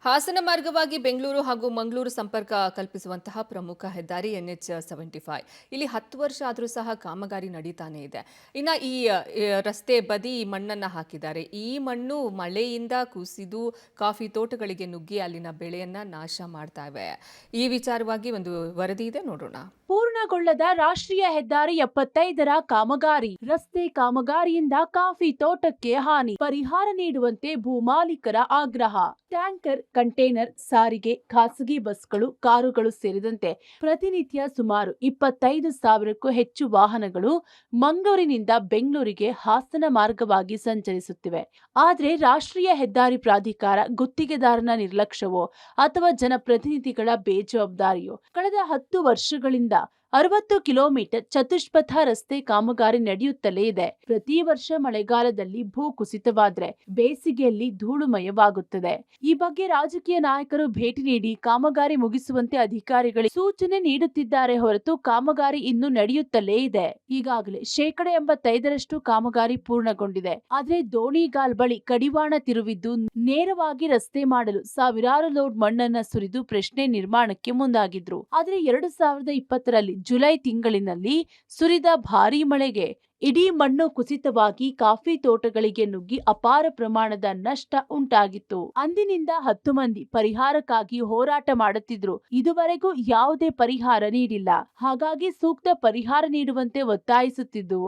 ಹಾಸನ ಮಾರ್ಗವಾಗಿ ಬೆಂಗಳೂರು ಹಾಗೂ ಮಂಗಳೂರು ಸಂಪರ್ಕ ಕಲ್ಪಿಸುವಂತಹ ಪ್ರಮುಖ ಹೆದ್ದಾರಿ NH75 ಇಲ್ಲಿ 10 ವರ್ಷ ಆದರೂ ಸಹ ಕಾಮಗಾರಿ ನಡೀತಾನೆ ಇದೆ. ಇನ್ನು ಈ ರಸ್ತೆ ಬದಿ ಮಣ್ಣನ್ನು ಹಾಕಿದ್ದಾರೆ. ಈ ಮಣ್ಣು ಮಳೆಯಿಂದ ಕುಸಿದು ಕಾಫಿ ತೋಟಗಳಿಗೆ ನುಗ್ಗಿ ಅಲ್ಲಿನ ಬೆಳೆಯನ್ನ ನಾಶ ಮಾಡ್ತಾ ಇವೆ. ಈ ವಿಚಾರವಾಗಿ ಒಂದು ವರದಿ ಇದೆ, ನೋಡೋಣ. ಪೂರ್ಣಗೊಳ್ಳದ ರಾಷ್ಟ್ರೀಯ ಹೆದ್ದಾರಿ 75ರ ಕಾಮಗಾರಿ. ರಸ್ತೆ ಕಾಮಗಾರಿಯಿಂದ ಕಾಫಿ ತೋಟಕ್ಕೆ ಹಾನಿ, ಪರಿಹಾರ ನೀಡುವಂತೆ ಭೂಮಾಲೀಕರ ಆಗ್ರಹ. ಟ್ಯಾಂಕರ್, ಕಂಟೈನರ್ ಸಾರಿಗೆ, ಖಾಸಗಿ ಬಸ್ಗಳು, ಕಾರುಗಳು ಸೇರಿದಂತೆ ಪ್ರತಿನಿತ್ಯ ಸುಮಾರು 25,000ಕ್ಕೂ ಹೆಚ್ಚು ವಾಹನಗಳು ಮಂಗಳೂರಿನಿಂದ ಬೆಂಗಳೂರಿಗೆ ಹಾಸನ ಮಾರ್ಗವಾಗಿ ಸಂಚರಿಸುತ್ತಿವೆ. ಆದರೆ ರಾಷ್ಟ್ರೀಯ ಹೆದ್ದಾರಿ ಪ್ರಾಧಿಕಾರ ಗುತ್ತಿಗೆದಾರನ ನಿರ್ಲಕ್ಷ್ಯವೋ ಅಥವಾ ಜನಪ್ರತಿನಿಧಿಗಳ ಬೇಜವಾಬ್ದಾರಿಯೋ ಕಳೆದ 10 ವರ್ಷಗಳಿಂದ 60 ಕಿಲೋಮೀಟರ್ ಚತುಷ್ಪಥ ರಸ್ತೆ ಕಾಮಗಾರಿ ನಡೆಯುತ್ತಲೇ ಇದೆ. ಪ್ರತಿ ವರ್ಷ ಮಳೆಗಾಲದಲ್ಲಿ ಭೂ ಕುಸಿತವಾದ್ರೆ ಬೇಸಿಗೆಯಲ್ಲಿ ಧೂಳುಮಯವಾಗುತ್ತದೆ. ಈ ಬಗ್ಗೆ ರಾಜಕೀಯ ನಾಯಕರು ಭೇಟಿ ನೀಡಿ ಕಾಮಗಾರಿ ಮುಗಿಸುವಂತೆ ಅಧಿಕಾರಿಗಳಿಗೆ ಸೂಚನೆ ನೀಡುತ್ತಿದ್ದಾರೆ ಹೊರತು ಕಾಮಗಾರಿ ಇನ್ನೂ ನಡೆಯುತ್ತಲೇ ಇದೆ. ಈಗಾಗಲೇ 85% ಕಾಮಗಾರಿ ಪೂರ್ಣಗೊಂಡಿದೆ. ಆದ್ರೆ ದೋಣಿಗಾಲ್ ಬಳಿ ಕಡಿವಾಣ ತಿರುವಿದ್ದು ನೇರವಾಗಿ ರಸ್ತೆ ಮಾಡಲು ಸಾವಿರಾರು ಲೋಡ್ ಮಣ್ಣನ್ನ ಸುರಿದು ಪ್ರಶ್ನೆ ನಿರ್ಮಾಣಕ್ಕೆ ಮುಂದಾಗಿದ್ರು. ಆದ್ರೆ 2020ರಲ್ಲಿ ಜುಲೈ ತಿಂಗಳಿನಲ್ಲಿ ಸುರಿದ ಭಾರೀ ಮಳೆಗೆ ಇಡೀ ಮಣ್ಣು ಕುಸಿತವಾಗಿ ಕಾಫಿ ತೋಟಗಳಿಗೆ ನುಗ್ಗಿ ಅಪಾರ ಪ್ರಮಾಣದ ನಷ್ಟ ಉಂಟಾಗಿತ್ತು. ಅಂದಿನಿಂದ 10 ಮಂದಿ ಪರಿಹಾರಕ್ಕಾಗಿ ಹೋರಾಟ ಮಾಡುತ್ತಿದ್ರು. ಇದುವರೆಗೂ ಯಾವುದೇ ಪರಿಹಾರ ನೀಡಿಲ್ಲ. ಹಾಗಾಗಿ ಸೂಕ್ತ ಪರಿಹಾರ ನೀಡುವಂತೆ ಒತ್ತಾಯಿಸುತ್ತಿದ್ದು,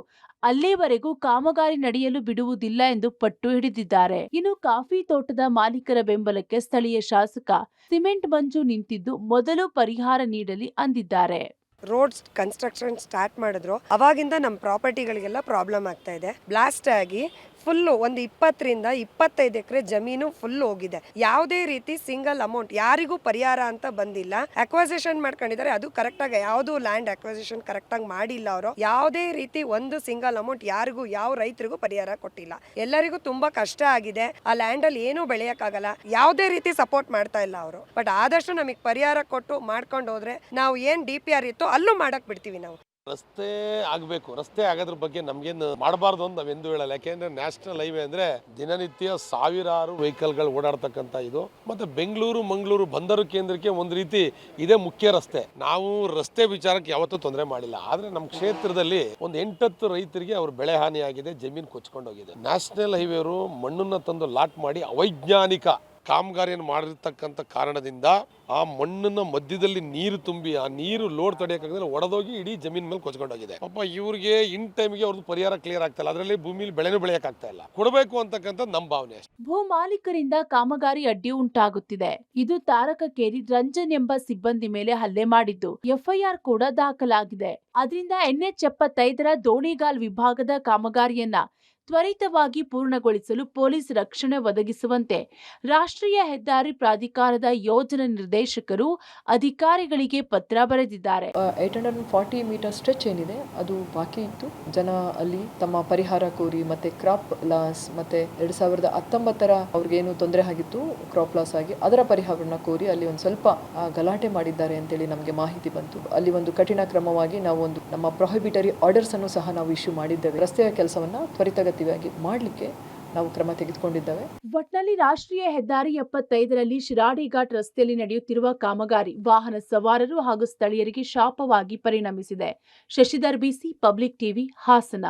ಅಲ್ಲಿವರೆಗೂ ಕಾಮಗಾರಿ ನಡೆಯಲು ಬಿಡುವುದಿಲ್ಲ ಎಂದು ಪಟ್ಟು ಹಿಡಿದಿದ್ದಾರೆ. ಇನ್ನು ಕಾಫಿ ತೋಟದ ಮಾಲೀಕರ ಬೆಂಬಲಕ್ಕೆ ಸ್ಥಳೀಯ ಶಾಸಕ ಸಿಮೆಂಟ್ ಮಂಜು ನಿಂತಿದ್ದು ಮೊದಲು ಪರಿಹಾರ ನೀಡಲಿ ಅಂದಿದ್ದಾರೆ. ರೋಡ್ಸ್ ಕನ್ಸ್ಟ್ರಕ್ಷನ್ ಸ್ಟಾರ್ಟ್ ಮಾಡಿದ್ರು, ಅವಾಗಿಂದ ನಮ್ಮ ಪ್ರಾಪರ್ಟಿಗಳಿಗೆಲ್ಲ ಪ್ರಾಬ್ಲಮ್ ಆಗ್ತಾ ಇದೆ. ಬ್ಲಾಸ್ಟ್ ಆಗಿ ಫುಲ್ಲು ಒಂದು 20ರಿಂದ 25 ಎಕರೆ ಜಮೀನು ಫುಲ್ ಹೋಗಿದೆ. ಯಾವುದೇ ರೀತಿ ಸಿಂಗಲ್ ಅಮೌಂಟ್ ಯಾರಿಗೂ ಪರಿಹಾರ ಅಂತ ಬಂದಿಲ್ಲ. ಅಕ್ವಸಿಷನ್ ಮಾಡ್ಕೊಂಡಿದ್ದಾರೆ, ಅದು ಕರೆಕ್ಟಾಗಿ ಯಾವುದು ಲ್ಯಾಂಡ್ ಅಕ್ವಸಿಷನ್ ಕರೆಕ್ಟಾಗಿ ಮಾಡಿಲ್ಲ. ಅವರು ಯಾವುದೇ ರೀತಿ ಒಂದು ಸಿಂಗಲ್ ಅಮೌಂಟ್ ಯಾರಿಗೂ ಯಾವ ರೈತರಿಗೂ ಪರಿಹಾರ ಕೊಟ್ಟಿಲ್ಲ. ಎಲ್ಲರಿಗೂ ತುಂಬಾ ಕಷ್ಟ ಆಗಿದೆ. ಆ ಲ್ಯಾಂಡ್ ಅಲ್ಲಿ ಏನೂ ಬೆಳೆಯಕ್ಕಾಗಲ್ಲ. ಯಾವುದೇ ರೀತಿ ಸಪೋರ್ಟ್ ಮಾಡ್ತಾ ಇಲ್ಲ ಅವರು. ಬಟ್ ಆದಷ್ಟು ನಮಗೆ ಪರಿಹಾರ ಕೊಟ್ಟು ಮಾಡ್ಕೊಂಡು ಹೋದ್ರೆ ನಾವು ಏನ್ DPR ಇತ್ತು ಅಲ್ಲೂ ಮಾಡಕ್ ಬಿಡ್ತೀವಿ ನಾವು. ರಸ್ತೆ ಆಗಬೇಕು. ರಸ್ತೆ ಆಗೋದ್ರ ಬಗ್ಗೆ ನಮ್ಗೇನು ಮಾಡಬಾರ್ದು ಅಂತ ನಾವೆಂದು ಹೇಳಲ್ಲ. ಯಾಕೆಂದ್ರೆ ನ್ಯಾಷನಲ್ ಹೈವೇ ಅಂದ್ರೆ ದಿನನಿತ್ಯ ಸಾವಿರಾರು ವೆಹಿಕಲ್ಗಳು ಓಡಾಡ್ತಕ್ಕಂಥ ಇದು. ಮತ್ತೆ ಬೆಂಗಳೂರು ಮಂಗಳೂರು ಬಂದರು ಕೇಂದ್ರಕ್ಕೆ ಒಂದು ರೀತಿ ಇದೇ ಮುಖ್ಯ ರಸ್ತೆ. ನಾವು ರಸ್ತೆ ವಿಚಾರಕ್ಕೆ ಯಾವತ್ತೂ ತೊಂದರೆ ಮಾಡಿಲ್ಲ. ಆದ್ರೆ ನಮ್ಮ ಕ್ಷೇತ್ರದಲ್ಲಿ ಒಂದು 8-10 ರೈತರಿಗೆ ಅವ್ರ ಬೆಳೆ ಹಾನಿ ಆಗಿದೆ, ಜಮೀನು ಕೊಚ್ಕೊಂಡೋಗಿದೆ. ನ್ಯಾಷನಲ್ ಹೈವೇ ಅವರು ಮಣ್ಣನ್ನ ತಂದು ಲಾಟ್ ಮಾಡಿ ಅವೈಜ್ಞಾನಿಕ ಕಾಮಗಾರಿಯನ್ನು ಮಾಡಿರ್ತಕ್ಕಂಥ ಕಾರಣದಿಂದ ಆ ಮಣ್ಣನ್ನ ಮಧ್ಯದಲ್ಲಿ ನೀರು ತುಂಬಿ ಆ ನೀರು ಲೋಡ್ ತಡೆಯಕ್ಕಾಗದೆ ಒಡೆದೋಗಿ ಇಡೀ ಜಮೀನ್ ಮೇಲೆ ಕೊಚ್ಕೊಂಡೋಗಿದೆ. ಪಾಪ ಇವ್ರಿಗೆ ಇನ್ ಟೈಮ್ಗೆ ಅವ್ರದ್ದು ಪರಿಹಾರ ಕ್ಲಿಯರ್ ಆಗ್ತಾ ಇಲ್ಲ. ಅದರಲ್ಲಿ ಭೂಮಿಲಿ ಬೆಳೆನೂ ಬೆಳೆಯಕ್ಕಾಗ್ತಾ ಇಲ್ಲ. ಕೊಡಬೇಕು ಅಂತಕ್ಕಂಥ ನಮ್ಮ ಭಾವನೆ. ಭೂ ಮಾಲೀಕರಿಂದ ಕಾಮಗಾರಿ ಅಡ್ಡಿ ಉಂಟಾಗುತ್ತಿದೆ. ಇದು ತಾರಕಕ್ಕೇರಿ ರಂಜನ್ ಎಂಬ ಸಿಬ್ಬಂದಿ ಮೇಲೆ ಹಲ್ಲೆ ಮಾಡಿದ್ದು FIR ಕೂಡ ದಾಖಲಾಗಿದೆ. ಅದರಿಂದ NH75ರ ದೋಣಿಗಾಲ್ ವಿಭಾಗದ ಕಾಮಗಾರಿಯನ್ನ ತ್ವರಿತವಾಗಿ ಪೂರ್ಣಗೊಳಿಸಲು ಪೊಲೀಸ್ ರಕ್ಷಣೆ ಒದಗಿಸುವಂತೆ ರಾಷ್ಟ್ರೀಯ ಹೆದ್ದಾರಿ ಪ್ರಾಧಿಕಾರದ ಯೋಜನಾ ನಿರ್ದೇಶಕರು ಅಧಿಕಾರಿಗಳಿಗೆ ಪತ್ರ ಬರೆದಿದ್ದಾರೆ. 840 ಮೀಟರ್ ಸ್ಟ್ರೆಚ್ ಏನಿದೆ ಅದು ಬಾಕಿ ಇತ್ತು. ಜನ ಅಲ್ಲಿ ತಮ್ಮ ಪರಿಹಾರ ಕೋರಿ ಮತ್ತೆ ಕ್ರಾಪ್ ಲಾಸ್ ಮತ್ತೆ 2019ರ ಅವ್ರಿಗೇನು ತೊಂದರೆ ಆಗಿತ್ತು ಕ್ರಾಪ್ ಲಾಸ್ ಆಗಿ ಅದರ ಪರಿಹಾರವನ್ನು ಕೋರಿ ಅಲ್ಲಿ ಒಂದು ಸ್ವಲ್ಪ ಗಲಾಟೆ ಮಾಡಿದ್ದಾರೆ ಅಂತೇಳಿ ನಮಗೆ ಮಾಹಿತಿ ಬಂತು. ಅಲ್ಲಿ ಒಂದು ಕಠಿಣ ಕ್ರಮವಾಗಿ ನಾವು ಒಂದು ನಮ್ಮ ಪ್ರೊಹಿಬಿಟರಿ ಆರ್ಡರ್ಸ್ ಅನ್ನು ಸಹ ನಾವು ಇಶ್ಯೂ ಮಾಡಿದ್ದೇವೆ. ರಸ್ತೆಯ ಕೆಲಸವನ್ನ ತ್ವರಿತಗತಿಯಾಗಿ ಮಾಡಲಿಕ್ಕೆ ನಾವು ಕ್ರಮ ತೆಗೆದುಕೊಂಡಿದ್ದೇವೆ. ಒಟ್ನಲ್ಲಿ ರಾಷ್ಟ್ರೀಯ ಹೆದ್ದಾರಿ 75ರಲ್ಲಿ ಶಿರಾಡಿ ಘಾಟ್ ರಸ್ತೆಯಲ್ಲಿ ನಡೆಯುತ್ತಿರುವ ಕಾಮಗಾರಿ ವಾಹನ ಸವಾರರು ಹಾಗೂ ಸ್ಥಳೀಯರಿಗೆ ಶಾಪವಾಗಿ ಪರಿಣಮಿಸಿದೆ. Shashidhar BC, public TV, Hassan.